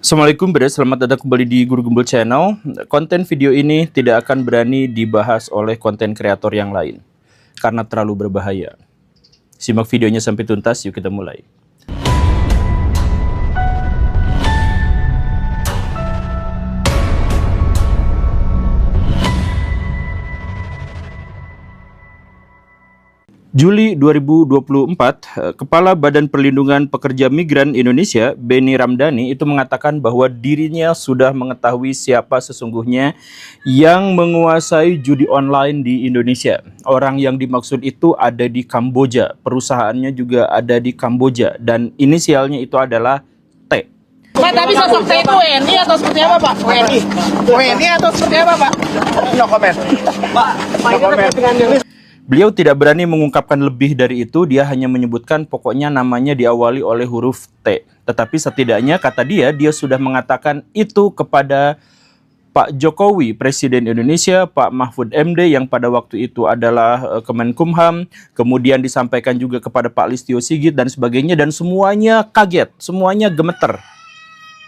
Assalamualaikum Bre, selamat datang kembali di Guru Gembul Channel. Konten video ini tidak akan berani dibahas oleh konten kreator yang lain karena terlalu berbahaya. Simak videonya sampai tuntas, yuk kita mulai. Juli 2024, Kepala Badan Perlindungan Pekerja Migran Indonesia, Benny Ramdhani, itu mengatakan bahwa dirinya sudah mengetahui siapa sesungguhnya yang menguasai judi online di Indonesia. Orang yang dimaksud itu ada di Kamboja, perusahaannya juga ada di Kamboja, dan inisialnya itu adalah T. Pak, tapi sosok T itu WNI atau seperti apa, Pak? WNI. WNI atau seperti apa, Pak? No comment. Pak, no comment. Beliau tidak berani mengungkapkan lebih dari itu, dia hanya menyebutkan pokoknya namanya diawali oleh huruf T. Tetapi setidaknya kata dia sudah mengatakan itu kepada Pak Jokowi, Presiden Indonesia, Pak Mahfud MD yang pada waktu itu adalah Kemenkumham, kemudian disampaikan juga kepada Pak Listio Sigit dan sebagainya, dan semuanya kaget, semuanya gemeter.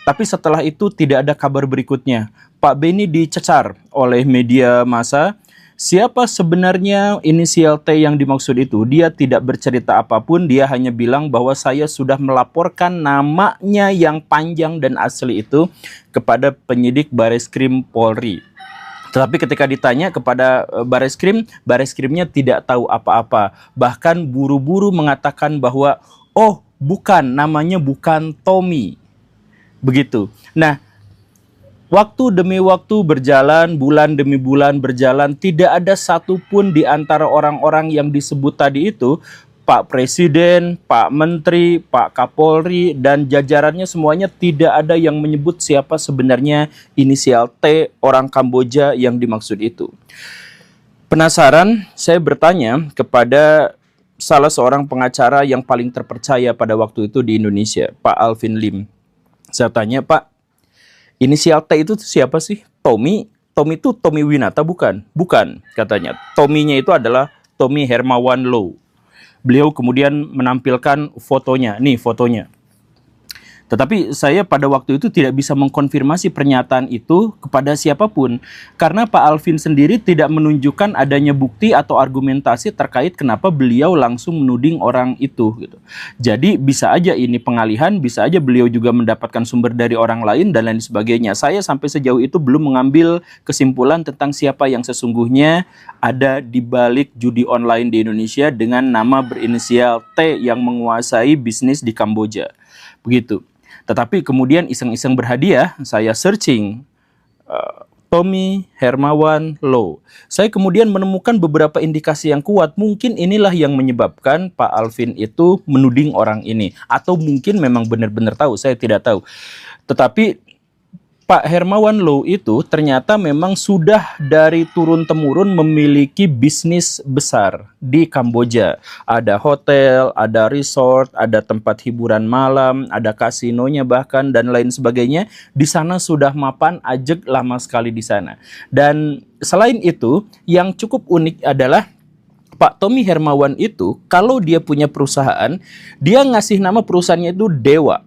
Tapi setelah itu tidak ada kabar berikutnya. Pak Benny dicecar oleh media massa. Siapa sebenarnya inisial T yang dimaksud itu? Dia tidak bercerita apapun, dia hanya bilang bahwa saya sudah melaporkan namanya yang panjang dan asli itu kepada penyidik Bareskrim Polri. Tetapi ketika ditanya kepada Bareskrimnya tidak tahu apa-apa. Bahkan buru-buru mengatakan bahwa, oh bukan, namanya bukan Tommy. Begitu. Nah, waktu demi waktu berjalan, bulan demi bulan berjalan, tidak ada satupun di antara orang-orang yang disebut tadi itu, Pak Presiden, Pak Menteri, Pak Kapolri, dan jajarannya semuanya tidak ada yang menyebut siapa sebenarnya inisial T, orang Kamboja yang dimaksud itu. Penasaran, saya bertanya kepada salah seorang pengacara yang paling terpercaya pada waktu itu di Indonesia, Pak Alvin Lim. Saya tanya, Pak, inisial T itu siapa sih? Tommy? Tommy itu Tommy Winata bukan? Bukan, katanya. Tommy-nya itu adalah Tommy Hermawan Low. Beliau kemudian menampilkan fotonya. Nih fotonya. Tetapi saya pada waktu itu tidak bisa mengkonfirmasi pernyataan itu kepada siapapun. Karena Pak Alvin sendiri tidak menunjukkan adanya bukti atau argumentasi terkait kenapa beliau langsung menuding orang itu. Gitu. Jadi bisa aja ini pengalihan, bisa aja beliau juga mendapatkan sumber dari orang lain dan lain sebagainya. Saya sampai sejauh itu belum mengambil kesimpulan tentang siapa yang sesungguhnya ada di balik judi online di Indonesia dengan nama berinisial T yang menguasai bisnis di Kamboja. Begitu. Tetapi kemudian iseng-iseng berhadiah, saya searching Tommy Hermawan Low. Saya kemudian menemukan beberapa indikasi yang kuat. Mungkin inilah yang menyebabkan Pak Alvin itu menuding orang ini. Atau mungkin memang benar-benar tahu, saya tidak tahu. Tetapi Pak Hermawan Low itu ternyata memang sudah dari turun-temurun memiliki bisnis besar di Kamboja. Ada hotel, ada resort, ada tempat hiburan malam, ada kasinonya bahkan dan lain sebagainya. Di sana sudah mapan ajeg lama sekali di sana. Dan selain itu, yang cukup unik adalah Pak Tommy Hermawan itu, kalau dia punya perusahaan, dia ngasih nama perusahaannya itu Dewa.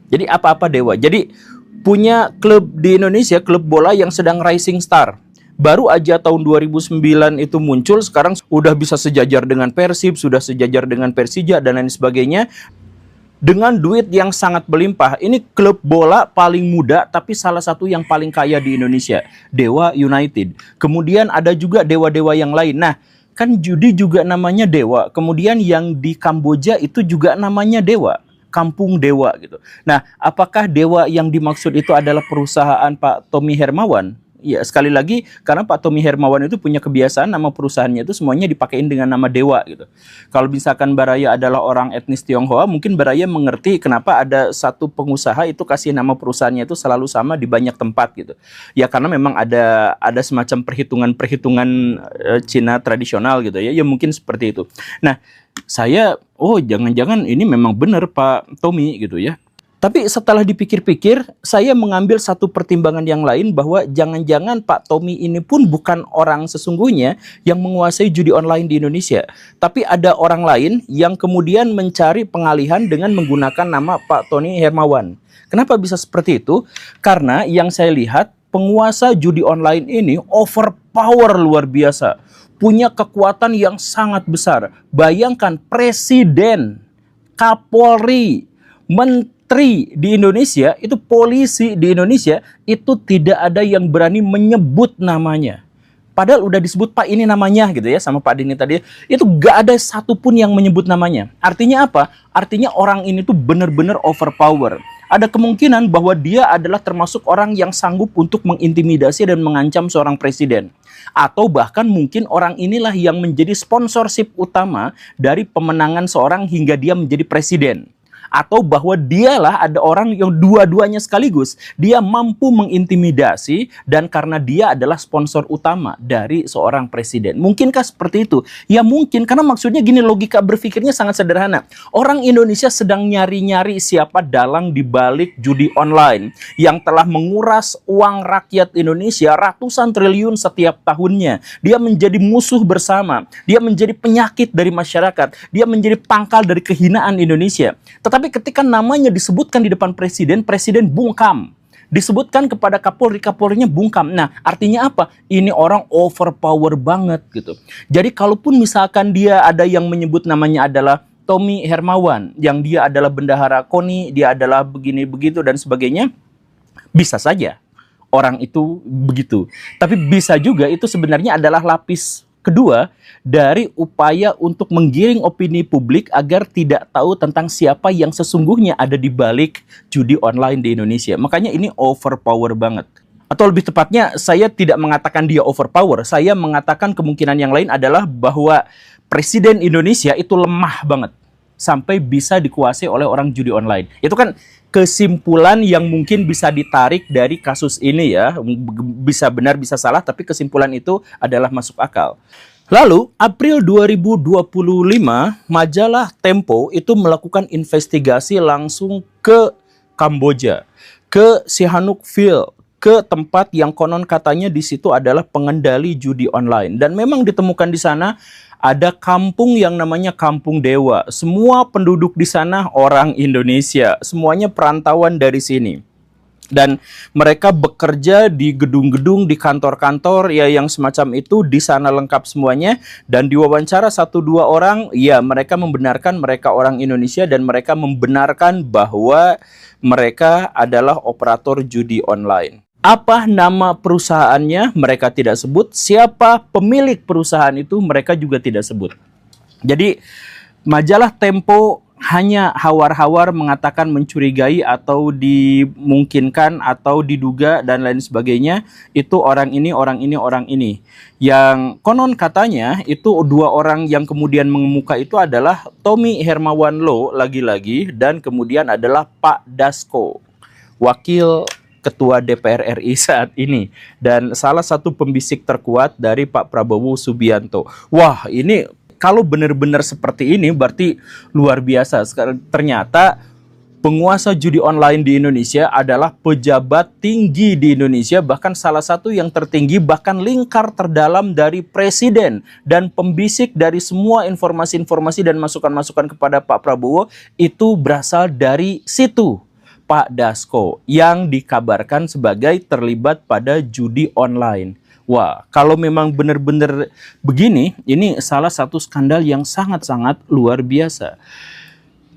Jadi apa-apa Dewa. Jadi punya klub di Indonesia, klub bola yang sedang rising star. Baru aja tahun 2009 itu muncul, sekarang udah bisa sejajar dengan Persib, sudah sejajar dengan Persija dan lain sebagainya. Dengan duit yang sangat berlimpah. Ini klub bola paling muda tapi salah satu yang paling kaya di Indonesia, Dewa United. Kemudian ada juga dewa-dewa yang lain. Nah, kan judi juga namanya Dewa. Kemudian yang di Kamboja itu juga namanya Dewa. Kampung Dewa gitu. Nah, apakah Dewa yang dimaksud itu adalah perusahaan Pak Tommy Hermawan? Ya, sekali lagi karena Pak Tommy Hermawan itu punya kebiasaan nama perusahaannya itu semuanya dipakein dengan nama Dewa gitu. Kalau misalkan Baraya adalah orang etnis Tionghoa, mungkin Baraya mengerti kenapa ada satu pengusaha itu kasih nama perusahaannya itu selalu sama di banyak tempat gitu. Ya karena memang ada semacam perhitungan Cina tradisional gitu ya. Ya mungkin seperti itu. Nah, saya jangan-jangan ini memang benar Pak Tommy gitu ya. Tapi setelah dipikir-pikir, saya mengambil satu pertimbangan yang lain bahwa jangan-jangan Pak Tommy ini pun bukan orang sesungguhnya yang menguasai judi online di Indonesia. Tapi ada orang lain yang kemudian mencari pengalihan dengan menggunakan nama Pak Tony Hermawan. Kenapa bisa seperti itu? Karena yang saya lihat penguasa judi online ini overpower luar biasa. Punya kekuatan yang sangat besar. Bayangkan Presiden, Kapolri, Menteri di Indonesia, itu polisi di Indonesia, itu tidak ada yang berani menyebut namanya. Padahal udah disebut Pak ini namanya gitu ya sama Pak Dini tadi. Itu gak ada satupun yang menyebut namanya. Artinya apa? Artinya orang ini tuh benar-benar overpower. Ada kemungkinan bahwa dia adalah termasuk orang yang sanggup untuk mengintimidasi dan mengancam seorang presiden. Atau bahkan mungkin orang inilah yang menjadi sponsorship utama dari pemenangan seorang hingga dia menjadi presiden. Atau bahwa dialah ada orang yang dua-duanya sekaligus. Dia mampu mengintimidasi dan karena dia adalah sponsor utama dari seorang presiden. Mungkinkah seperti itu? Ya mungkin, karena maksudnya gini, logika berpikirnya sangat sederhana. Orang Indonesia sedang nyari-nyari siapa dalang di balik judi online yang telah menguras uang rakyat Indonesia ratusan triliun setiap tahunnya. Dia menjadi musuh bersama. Dia menjadi penyakit dari masyarakat. Dia menjadi pangkal dari kehinaan Indonesia. Tapi ketika namanya disebutkan di depan presiden, presiden bungkam. Disebutkan kepada Kapolri, Kapolrinya bungkam. Nah, artinya apa? Ini orang overpower banget gitu. Jadi kalaupun misalkan dia ada yang menyebut namanya adalah Tommy Hermawan, yang dia adalah bendahara KONI, dia adalah begini begitu dan sebagainya, bisa saja orang itu begitu. Tapi bisa juga itu sebenarnya adalah lapis kedua dari upaya untuk menggiring opini publik agar tidak tahu tentang siapa yang sesungguhnya ada di balik judi online di Indonesia. Makanya ini overpower banget. Atau lebih tepatnya, saya tidak mengatakan dia overpower. Saya mengatakan kemungkinan yang lain adalah bahwa Presiden Indonesia itu lemah banget. Sampai bisa dikuasai oleh orang judi online. Itu kan kesimpulan yang mungkin bisa ditarik dari kasus ini ya. Bisa benar, bisa salah, tapi kesimpulan itu adalah masuk akal. Lalu, April 2025, majalah Tempo itu melakukan investigasi langsung ke Kamboja, ke Sihanoukville, ke tempat yang konon katanya di situ adalah pengendali judi online. Dan memang ditemukan di sana ada kampung yang namanya Kampung Dewa. Semua penduduk di sana orang Indonesia. Semuanya perantauan dari sini. Dan mereka bekerja di gedung-gedung, di kantor-kantor ya yang semacam itu, di sana lengkap semuanya. Dan diwawancara 1-2 orang, ya mereka membenarkan mereka orang Indonesia dan mereka membenarkan bahwa mereka adalah operator judi online. Apa nama perusahaannya mereka tidak sebut, siapa pemilik perusahaan itu mereka juga tidak sebut. Jadi majalah Tempo hanya hawar-hawar mengatakan mencurigai atau dimungkinkan atau diduga dan lain sebagainya itu orang ini, orang ini, orang ini. Yang konon katanya itu 2 orang yang kemudian mengemuka itu adalah Tommy Hermawan Loh lagi-lagi dan kemudian adalah Pak Dasko, wakil Ketua DPR RI saat ini dan salah satu pembisik terkuat dari Pak Prabowo Subianto. Wah, ini kalau benar-benar seperti ini berarti luar biasa. Ternyata penguasa judi online di Indonesia adalah pejabat tinggi di Indonesia, bahkan salah satu yang tertinggi, bahkan lingkar terdalam dari presiden dan pembisik dari semua informasi-informasi dan masukan-masukan kepada Pak Prabowo itu berasal dari situ. Pak Dasko yang dikabarkan sebagai terlibat pada judi online. Wah, kalau memang benar-benar begini, ini salah satu skandal yang sangat-sangat luar biasa.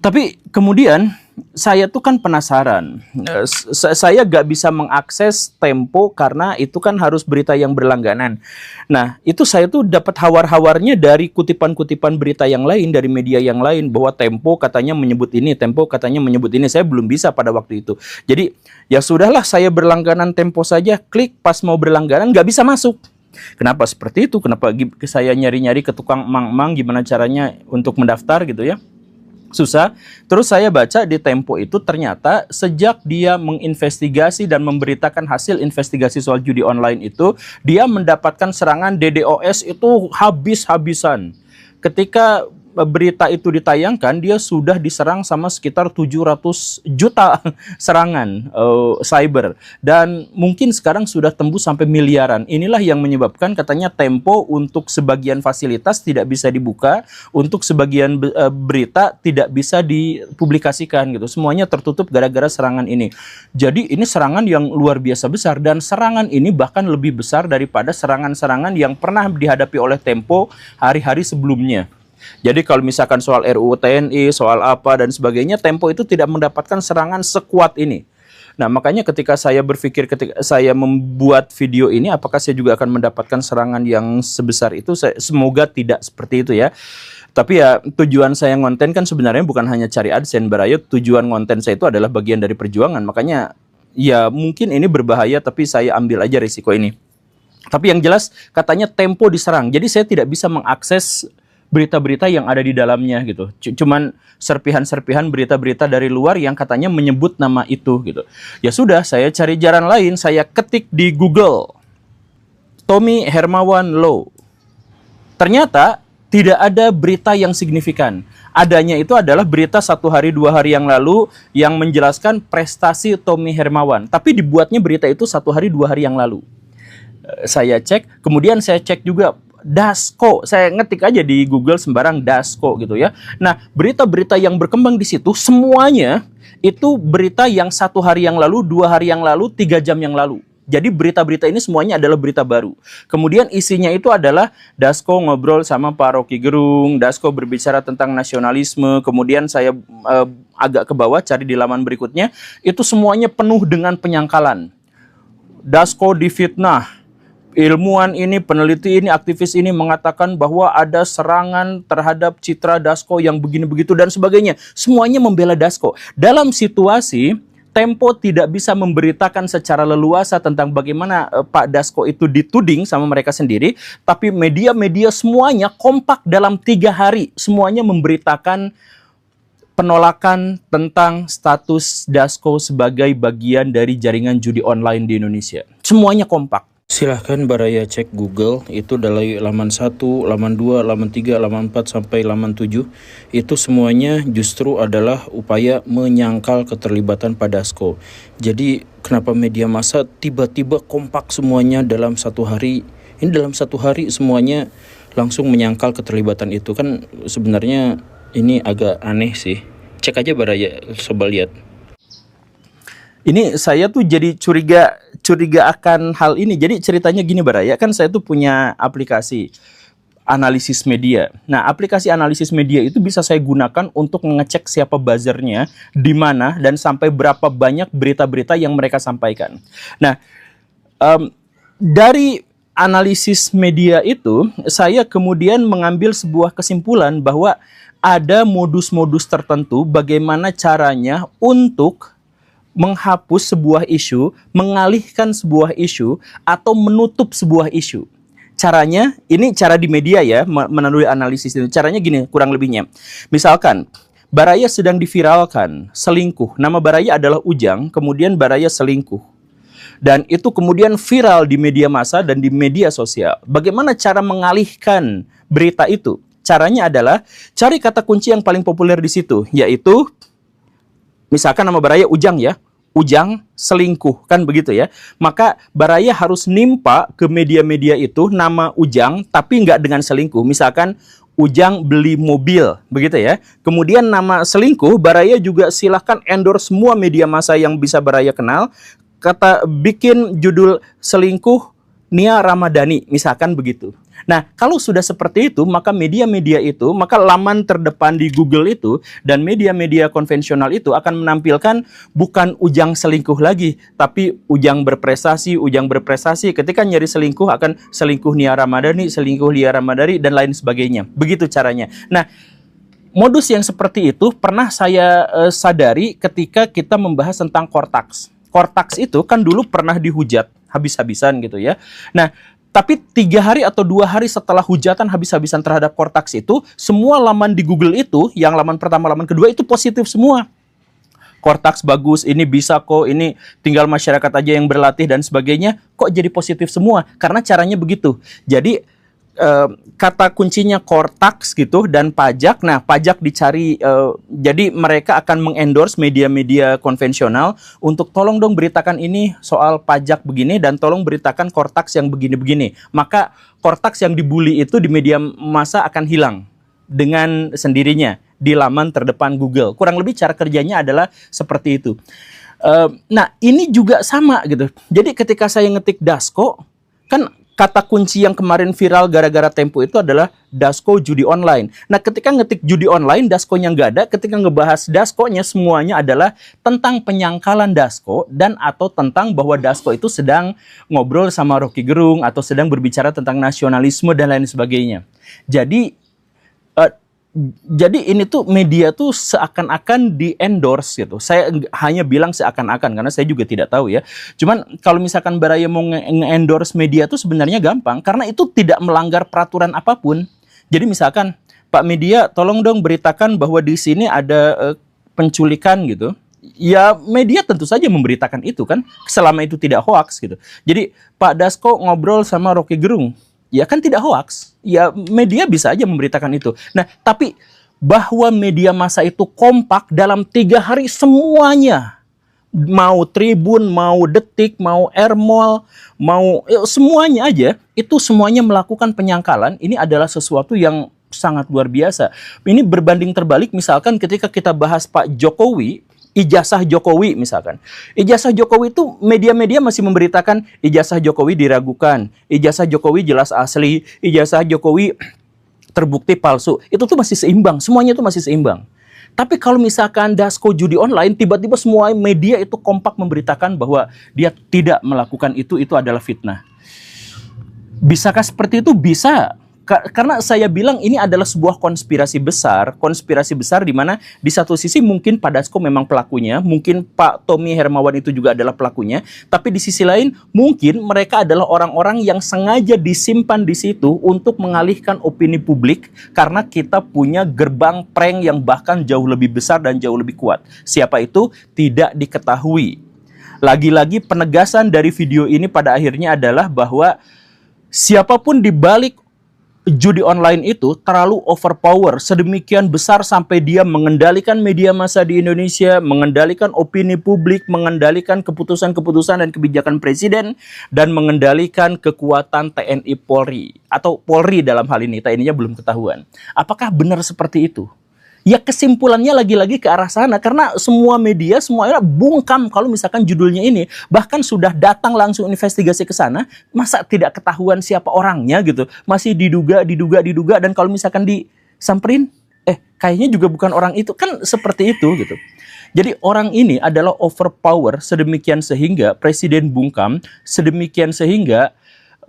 Tapi kemudian saya tuh kan penasaran. Saya gak bisa mengakses Tempo karena itu kan harus berita yang berlangganan. Nah, itu saya tuh dapat hawar-hawarnya dari kutipan-kutipan berita yang lain, dari media yang lain, bahwa Tempo katanya menyebut ini, Tempo katanya menyebut ini. Saya belum bisa pada waktu itu. Jadi, ya sudahlah, saya berlangganan Tempo saja, klik pas mau berlangganan, gak bisa masuk. Kenapa seperti itu? Kenapa saya nyari-nyari ke tukang mang-mang gimana caranya untuk mendaftar gitu ya? Susah. Terus saya baca di Tempo itu ternyata sejak dia menginvestigasi dan memberitakan hasil investigasi soal judi online itu, dia mendapatkan serangan DDoS itu habis-habisan. Ketika berita itu ditayangkan, dia sudah diserang sama sekitar 700 juta serangan cyber. Dan mungkin sekarang sudah tembus sampai miliaran. Inilah yang menyebabkan katanya Tempo untuk sebagian fasilitas tidak bisa dibuka, untuk sebagian berita tidak bisa dipublikasikan gitu. Semuanya tertutup gara-gara serangan ini. Jadi ini serangan yang luar biasa besar, dan serangan ini bahkan lebih besar daripada serangan-serangan yang pernah dihadapi oleh Tempo hari-hari sebelumnya. Jadi kalau misalkan soal RUU TNI, soal apa dan sebagainya, Tempo itu tidak mendapatkan serangan sekuat ini. Nah, makanya ketika saya berpikir, ketika saya membuat video ini, apakah saya juga akan mendapatkan serangan yang sebesar itu? Semoga tidak seperti itu ya. Tapi ya, tujuan saya ngonten kan sebenarnya bukan hanya cari AdSense, Baraya. Tujuan ngonten saya itu adalah bagian dari perjuangan. Makanya ya mungkin ini berbahaya, tapi saya ambil aja risiko ini. Tapi yang jelas katanya Tempo diserang. Jadi saya tidak bisa mengakses berita-berita yang ada di dalamnya gitu. Cuman serpihan-serpihan berita-berita dari luar yang katanya menyebut nama itu gitu. Ya sudah, saya cari jalan lain, saya ketik di Google Tommy Hermawan Law. Ternyata tidak ada berita yang signifikan. Adanya itu adalah berita 1 hari 2 hari yang lalu yang menjelaskan prestasi Tommy Hermawan. Tapi dibuatnya berita itu 1 hari 2 hari yang lalu. Saya cek, kemudian saya cek juga Dasko, saya ngetik aja di Google sembarang Dasko gitu ya. Nah, berita-berita yang berkembang di situ semuanya itu berita yang 1 hari yang lalu, 2 hari yang lalu, 3 jam yang lalu. Jadi berita-berita ini semuanya adalah berita baru. Kemudian isinya itu adalah Dasko ngobrol sama Pak Rocky Gerung, Dasko berbicara tentang nasionalisme. Kemudian saya agak ke bawah cari di laman berikutnya, itu semuanya penuh dengan penyangkalan. Dasko difitnah. Ilmuwan ini, peneliti ini, aktivis ini mengatakan bahwa ada serangan terhadap citra Dasko yang begini begitu dan sebagainya. Semuanya membela Dasko. Dalam situasi Tempo tidak bisa memberitakan secara leluasa tentang bagaimana Pak Dasko itu dituding sama mereka sendiri, tapi media-media semuanya kompak dalam 3 hari, semuanya memberitakan penolakan tentang status Dasko sebagai bagian dari jaringan judi online di Indonesia. Semuanya kompak. Silahkan Baraya cek Google, itu dari laman 1, laman 2, laman 3, laman 4, sampai laman 7. Itu semuanya justru adalah upaya menyangkal keterlibatan Pak Dasko. Jadi kenapa media massa tiba-tiba kompak semuanya dalam 1 hari? Ini dalam 1 hari semuanya langsung menyangkal keterlibatan itu. Kan sebenarnya ini agak aneh sih. Cek aja Baraya, coba lihat. Ini saya tuh jadi curiga akan hal ini. Jadi ceritanya gini Baraya, kan saya tuh punya aplikasi analisis media. Nah, aplikasi analisis media itu bisa saya gunakan untuk mengecek siapa buzzernya, di mana, dan sampai berapa banyak berita-berita yang mereka sampaikan. Nah, dari analisis media itu, saya kemudian mengambil sebuah kesimpulan bahwa ada modus-modus tertentu bagaimana caranya untuk menghapus sebuah isu, mengalihkan sebuah isu, atau menutup sebuah isu. Caranya, ini cara di media ya, melalui analisis itu. Caranya gini, kurang lebihnya. Misalkan, Baraya sedang diviralkan, selingkuh. Nama Baraya adalah Ujang, kemudian Baraya selingkuh. Dan itu kemudian viral di media massa dan di media sosial. Bagaimana cara mengalihkan berita itu? Caranya adalah, cari kata kunci yang paling populer di situ, yaitu misalkan nama Baraya Ujang ya, Ujang selingkuh, kan begitu ya. Maka Baraya harus nimpa ke media-media itu nama Ujang, tapi nggak dengan selingkuh. Misalkan Ujang beli mobil, begitu ya. Kemudian nama selingkuh, Baraya juga silahkan endorse semua media massa yang bisa Baraya kenal. Kata bikin judul selingkuh Nia Ramadhani, misalkan begitu. Nah, kalau sudah seperti itu, maka media-media itu, maka laman terdepan di Google itu, dan media-media konvensional itu akan menampilkan bukan Ujang selingkuh lagi, tapi Ujang berprestasi, ketika nyari selingkuh akan selingkuh Nia Ramadhani, selingkuh Lia Ramadhani, dan lain sebagainya. Begitu caranya. Nah, modus yang seperti itu pernah saya sadari ketika kita membahas tentang Kortaks. Kortaks itu kan dulu pernah dihujat habis-habisan gitu ya. Nah, tapi 3 hari atau 2 hari setelah hujatan habis-habisan terhadap Kortaks itu, semua laman di Google itu, yang laman pertama, laman kedua itu positif semua. Kortaks bagus, ini bisa kok, ini tinggal masyarakat aja yang berlatih dan sebagainya, kok jadi positif semua? Karena caranya begitu. Jadi kata kuncinya Cortax gitu dan pajak. Nah, pajak dicari, jadi mereka akan mengendorse media-media konvensional untuk tolong dong beritakan ini soal pajak begini dan tolong beritakan Cortax yang begini-begini. Maka Cortax yang dibully itu di media massa akan hilang dengan sendirinya di laman terdepan Google. Kurang lebih cara kerjanya adalah seperti itu. Nah, ini juga sama gitu. Jadi ketika saya ngetik Dasko, kan kata kunci yang kemarin viral gara-gara Tempo itu adalah Dasko judi online. Nah, ketika ngetik judi online, Daskonya nggak ada. Ketika ngebahas Daskonya, semuanya adalah tentang penyangkalan Dasko dan atau tentang bahwa Dasko itu sedang ngobrol sama Rocky Gerung atau sedang berbicara tentang nasionalisme dan lain sebagainya. Jadi ini tuh media tuh seakan-akan di-endorse gitu. Saya hanya bilang seakan-akan karena saya juga tidak tahu ya. Cuman kalau misalkan Baraya mau nge-endorse media tuh sebenarnya gampang karena itu tidak melanggar peraturan apapun. Jadi misalkan Pak Media tolong dong beritakan bahwa di sini ada penculikan gitu. Ya media tentu saja memberitakan itu kan selama itu tidak hoax gitu. Jadi Pak Dasko ngobrol sama Rocky Gerung. Ya kan tidak hoax, ya media bisa aja memberitakan itu. Nah, tapi bahwa media massa itu kompak dalam 3 hari semuanya, mau Tribun, mau Detik, mau Ermol, mau semuanya aja, itu semuanya melakukan penyangkalan, ini adalah sesuatu yang sangat luar biasa. Ini berbanding terbalik misalkan ketika kita bahas Pak Jokowi, ijazah Jokowi misalkan. Ijazah Jokowi itu media-media masih memberitakan ijazah Jokowi diragukan, ijazah Jokowi jelas asli, ijazah Jokowi terbukti palsu. Itu tuh masih seimbang, semuanya itu masih seimbang. Tapi kalau misalkan Dasko judi online, tiba-tiba semua media itu kompak memberitakan bahwa dia tidak melakukan itu adalah fitnah. Bisakah seperti itu? Bisa. Karena saya bilang ini adalah sebuah konspirasi besar di mana di satu sisi mungkin Pak Dasko memang pelakunya, mungkin Pak Tommy Hermawan itu juga adalah pelakunya, tapi di sisi lain mungkin mereka adalah orang-orang yang sengaja disimpan di situ untuk mengalihkan opini publik karena kita punya gerbang prank yang bahkan jauh lebih besar dan jauh lebih kuat. Siapa itu? Tidak diketahui. Lagi-lagi penegasan dari video ini pada akhirnya adalah bahwa siapapun di balik judi online itu terlalu overpower, sedemikian besar sampai dia mengendalikan media massa di Indonesia, mengendalikan opini publik, mengendalikan keputusan-keputusan dan kebijakan presiden, dan mengendalikan kekuatan TNI Polri. Atau Polri dalam hal ini, TNI-nya belum ketahuan. Apakah benar seperti itu? Ya kesimpulannya lagi-lagi ke arah sana karena semua media semuanya bungkam kalau misalkan judulnya ini, bahkan sudah datang langsung investigasi ke sana, masa tidak ketahuan siapa orangnya gitu, masih diduga dan kalau misalkan disamperin kayaknya juga bukan orang itu, kan seperti itu gitu. Jadi orang ini adalah overpower sedemikian sehingga Presiden bungkam, sedemikian sehingga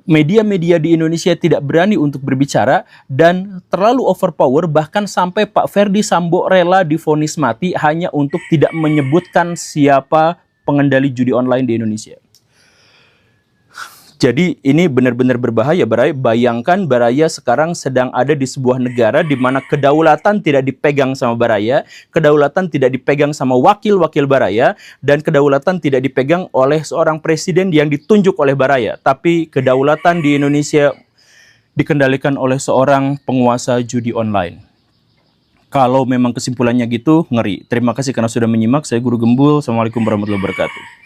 media-media di Indonesia tidak berani untuk berbicara dan terlalu overpower bahkan sampai Pak Ferdi Sambo rela divonis mati hanya untuk tidak menyebutkan siapa pengendali judi online di Indonesia. Jadi ini benar-benar berbahaya. Bayangkan Baraya sekarang sedang ada di sebuah negara di mana kedaulatan tidak dipegang sama Baraya, kedaulatan tidak dipegang sama wakil-wakil Baraya, dan kedaulatan tidak dipegang oleh seorang presiden yang ditunjuk oleh Baraya. Tapi kedaulatan di Indonesia dikendalikan oleh seorang penguasa judi online. Kalau memang kesimpulannya gitu, ngeri. Terima kasih karena sudah menyimak. Saya Guru Gembul. Assalamualaikum warahmatullahi wabarakatuh.